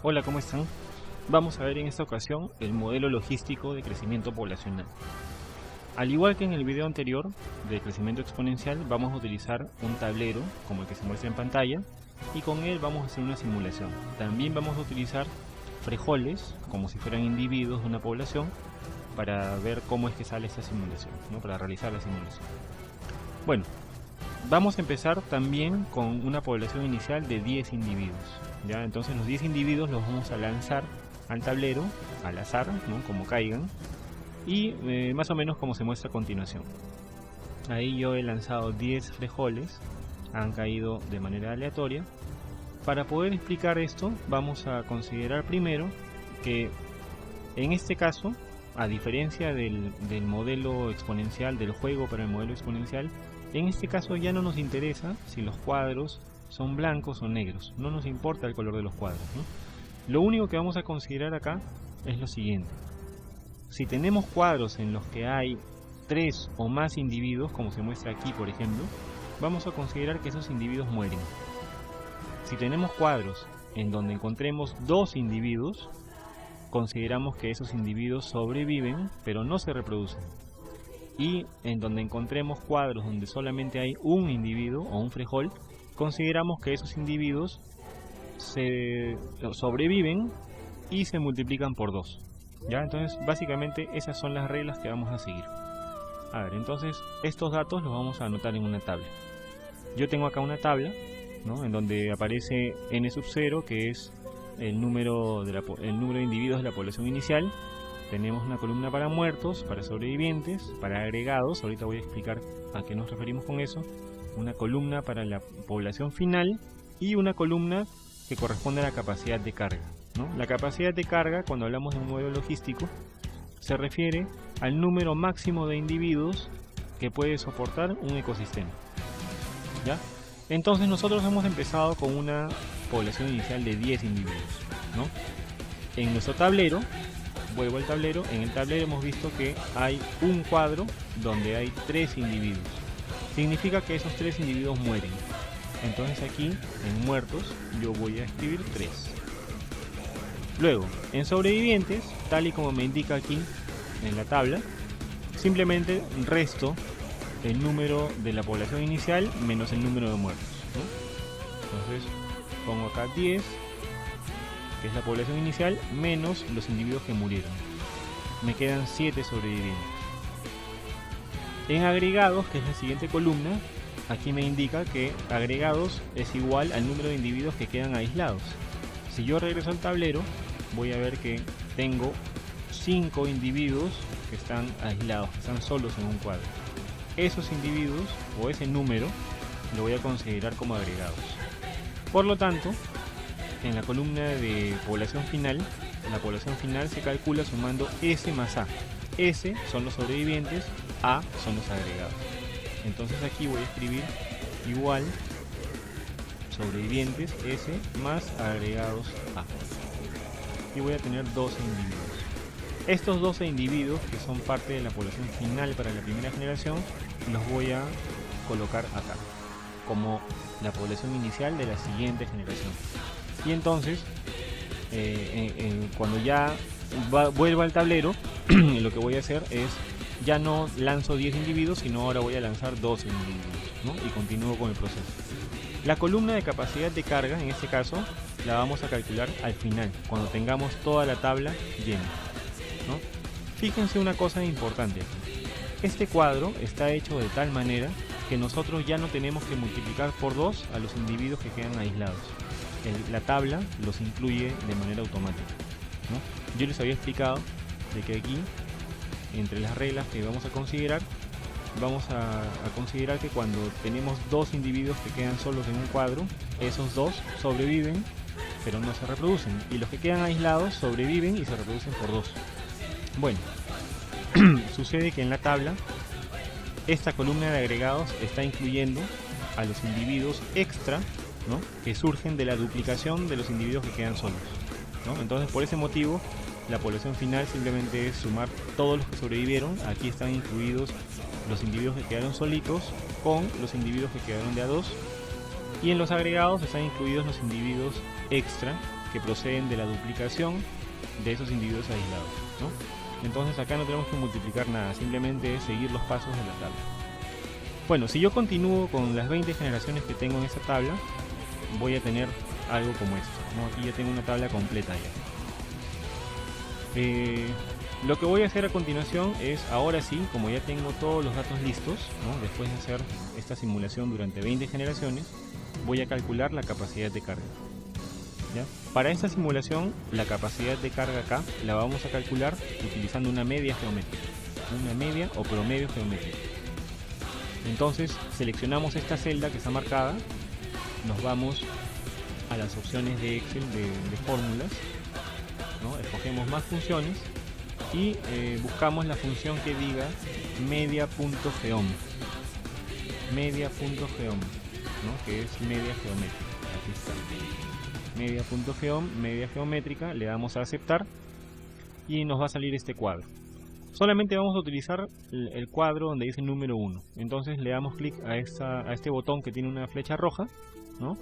Hola, ¿cómo están? Vamos a ver en esta ocasión el modelo logístico de crecimiento poblacional. Al igual que en el video anterior de crecimiento exponencial, vamos a utilizar un tablero como el que se muestra en pantalla y con él vamos a hacer una simulación. También vamos a utilizar frijoles como si fueran individuos de una población para ver cómo es que sale esta simulación, ¿no? Para realizar la simulación. Bueno, vamos a empezar también con una población inicial de 10 individuos. ¿Ya? Entonces los 10 individuos los vamos a lanzar al tablero, al azar, ¿no? Como caigan, y más o menos como se muestra a continuación. Ahí yo he lanzado 10 frijoles, han caído de manera aleatoria. Para poder explicar esto, vamos a considerar primero que en este caso, a diferencia del modelo exponencial, del juego para el modelo exponencial, en este caso ya no nos interesa si los cuadros son blancos o negros, no nos importa el color de los cuadros, ¿no? Lo único que vamos a considerar acá es lo siguiente: si tenemos cuadros en los que hay 3 o más individuos, como se muestra aquí por ejemplo, vamos a considerar que esos individuos mueren. Si tenemos cuadros en donde encontremos 2 individuos, consideramos que esos individuos sobreviven pero no se reproducen. Y en donde encontremos cuadros donde solamente hay un individuo o un frijol, consideramos que esos individuos se sobreviven y se multiplican por 2. ¿Ya? Entonces básicamente esas son las reglas que vamos a seguir. A ver, entonces estos datos los vamos a anotar en una tabla. Yo tengo acá una tabla, ¿no? En donde aparece n sub 0, que es el número de individuos de la población inicial. Tenemos una columna para muertos, para sobrevivientes, para agregados, ahorita voy a explicar a qué nos referimos con eso. Una columna para la población final y una columna que corresponde a la capacidad de carga, ¿no? La capacidad de carga, cuando hablamos de un modelo logístico, se refiere al número máximo de individuos que puede soportar un ecosistema. ¿Ya? Entonces nosotros hemos empezado con una población inicial de 10 individuos, ¿no? En nuestro tablero, vuelvo al tablero, en el tablero hemos visto que hay un cuadro donde hay 3 individuos. Significa que esos 3 individuos mueren. Entonces aquí, en muertos, yo voy a escribir 3. Luego, en sobrevivientes, tal y como me indica aquí en la tabla, simplemente resto el número de la población inicial menos el número de muertos, ¿no? Entonces pongo acá 10, que es la población inicial, menos los individuos que murieron. Me quedan 7 sobrevivientes. En agregados, que es la siguiente columna, aquí me indica que agregados es igual al número de individuos que quedan aislados. Si yo regreso al tablero, voy a ver que tengo 5 individuos que están aislados, que están solos en un cuadro. Esos individuos, o ese número, lo voy a considerar como agregados. Por lo tanto, en la columna de población final, la población final se calcula sumando S más A. S son los sobrevivientes, A son los agregados. Entonces aquí voy a escribir igual sobrevivientes S más agregados A. Y voy a tener 12 individuos. Estos 12 individuos, que son parte de la población final para la primera generación, los voy a colocar acá, como la población inicial de la siguiente generación. Y entonces, cuando ya vuelva al tablero, lo que voy a hacer es, ya no lanzo 10 individuos, sino ahora voy a lanzar 12 individuos, ¿no? Y continúo con el proceso. La columna de capacidad de carga, en este caso, la vamos a calcular al final, cuando tengamos toda la tabla llena, ¿no? Fíjense una cosa importante aquí. Este cuadro está hecho de tal manera que nosotros ya no tenemos que multiplicar por 2 a los individuos que quedan aislados. La tabla los incluye de manera automática, ¿no? Yo les había explicado de que aquí, entre las reglas que vamos a considerar que cuando tenemos 2 individuos que quedan solos en un cuadro, esos 2 sobreviven pero no se reproducen, y los que quedan aislados sobreviven y se reproducen por 2. Bueno, sucede que en la tabla esta columna de agregados está incluyendo a los individuos extra, ¿no? Que surgen de la duplicación de los individuos que quedan solos, ¿no? Entonces, por ese motivo, la población final simplemente es sumar todos los que sobrevivieron. Aquí están incluidos los individuos que quedaron solitos con los individuos que quedaron de a 2, y en los agregados están incluidos los individuos extra que proceden de la duplicación de esos individuos aislados, ¿no? Entonces acá no tenemos que multiplicar nada, simplemente es seguir los pasos de la tabla. Bueno, si yo continúo con las 20 generaciones que tengo en esta tabla, voy a tener algo como esto, ¿no? Aquí ya tengo una tabla completa ya. Lo que voy a hacer a continuación es, ahora sí, como ya tengo todos los datos listos, ¿no? Después de hacer esta simulación durante 20 generaciones, voy a calcular la capacidad de carga, ¿ya? Para esta simulación, la capacidad de carga acá la vamos a calcular utilizando una media geométrica, una media o promedio geométrico. Entonces seleccionamos esta celda que está marcada, nos vamos a las opciones de Excel de fórmulas, ¿no? Escogemos más funciones y buscamos la función que diga media.geom, media.geom, ¿no? Que es media geométrica. Aquí está, media.geom, media geométrica, le damos a aceptar y nos va a salir este cuadro. Solamente vamos a utilizar el cuadro donde dice número 1. Entonces le damos clic a este botón que tiene una flecha roja, ¿no?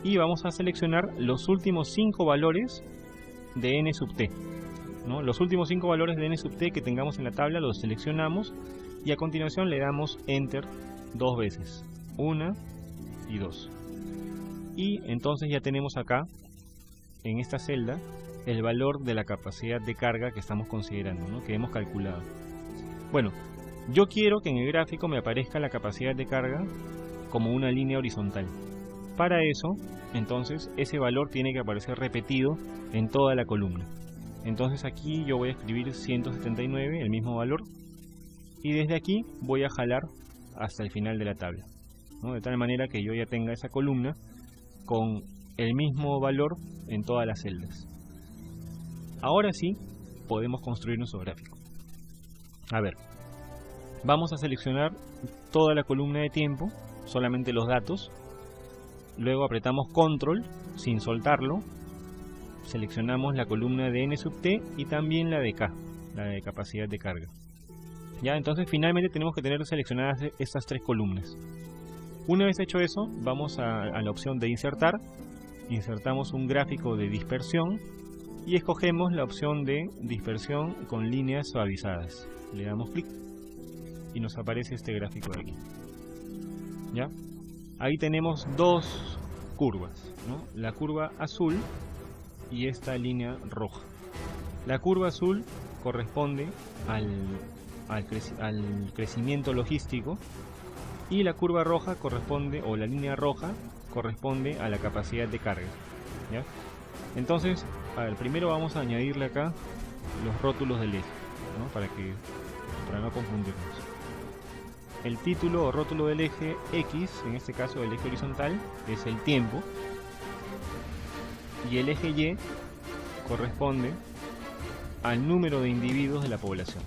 Y vamos a seleccionar los últimos 5 valores de n sub t, ¿no? Los últimos 5 valores de n sub t que tengamos en la tabla los seleccionamos y a continuación le damos enter 2 veces, 1 y 2. Y entonces ya tenemos acá en esta celda el valor de la capacidad de carga que estamos considerando, ¿no? Que hemos calculado. Bueno, yo quiero que en el gráfico me aparezca la capacidad de carga como una línea horizontal. Para eso, entonces, ese valor tiene que aparecer repetido en toda la columna. Entonces aquí yo voy a escribir 179, el mismo valor, y desde aquí voy a jalar hasta el final de la tabla, ¿no? De tal manera que yo ya tenga esa columna con el mismo valor en todas las celdas. Ahora sí, podemos construir nuestro gráfico. A ver, vamos a seleccionar toda la columna de tiempo, solamente los datos. Luego apretamos control sin soltarlo, seleccionamos la columna de n sub t y también la de k, la de capacidad de carga. Ya, entonces finalmente tenemos que tener seleccionadas estas 3 columnas. Una vez hecho eso, vamos a la opción de insertar, insertamos un gráfico de dispersión y escogemos la opción de dispersión con líneas suavizadas. Le damos clic y nos aparece este gráfico de aquí. ¿Ya? Ahí tenemos 2 curvas, ¿no? La curva azul y esta línea roja. La curva azul corresponde al crecimiento logístico y la curva roja corresponde, o la línea roja corresponde a la capacidad de carga, ¿ya? Entonces, a ver, primero vamos a añadirle acá los rótulos del eje, ¿no? Para no confundirnos. El título o rótulo del eje X, en este caso el eje horizontal, es el tiempo, y el eje Y corresponde al número de individuos de la población.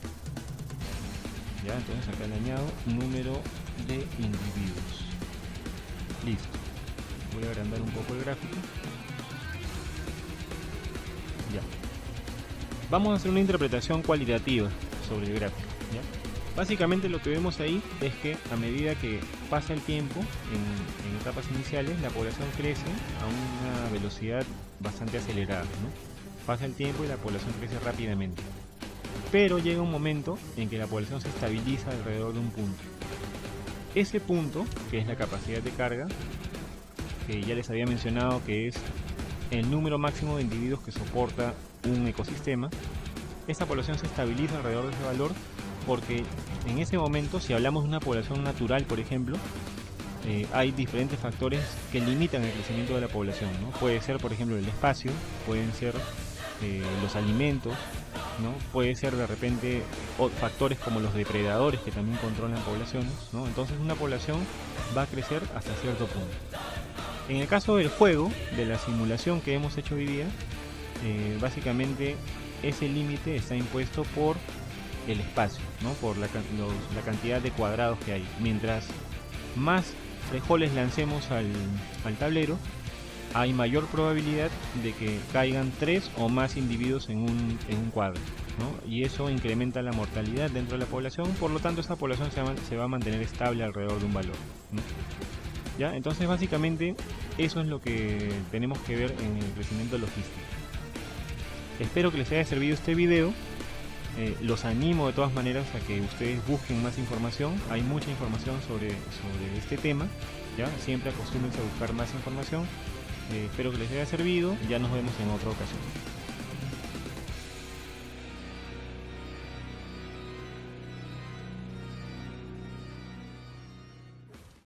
Ya, entonces acá le añado número de individuos. Listo. Voy a agrandar un poco el gráfico. Ya. Vamos a hacer una interpretación cualitativa sobre el gráfico, ¿ya? Básicamente lo que vemos ahí es que a medida que pasa el tiempo en etapas iniciales, la población crece a una velocidad bastante acelerada, ¿no? Pasa el tiempo y la población crece rápidamente. Pero llega un momento en que la población se estabiliza alrededor de un punto. Ese punto, que es la capacidad de carga, que ya les había mencionado que es el número máximo de individuos que soporta un ecosistema, esta población se estabiliza alrededor de ese valor porque en ese momento, si hablamos de una población natural, por ejemplo, hay diferentes factores que limitan el crecimiento de la población, ¿no? Puede ser, por ejemplo, el espacio, pueden ser los alimentos, ¿no? Puede ser de repente factores como los depredadores que también controlan poblaciones, ¿no? Entonces una población va a crecer hasta cierto punto. En el caso del juego, de la simulación que hemos hecho hoy día, básicamente ese límite está impuesto por el espacio, ¿no? Por la cantidad de cuadrados que hay. Mientras más frijoles lancemos al tablero, hay mayor probabilidad de que caigan 3 o más individuos en un cuadro, ¿no? Y eso incrementa la mortalidad dentro de la población, por lo tanto esa población se va a mantener estable alrededor de un valor, ¿no? ¿Ya? Entonces básicamente eso es lo que tenemos que ver en el crecimiento logístico. Espero que les haya servido este video. Los animo de todas maneras a que ustedes busquen más información. Hay mucha información sobre este tema, ¿ya? Siempre acostúmbrense a buscar más información. Espero que les haya servido. Ya nos vemos en otra ocasión.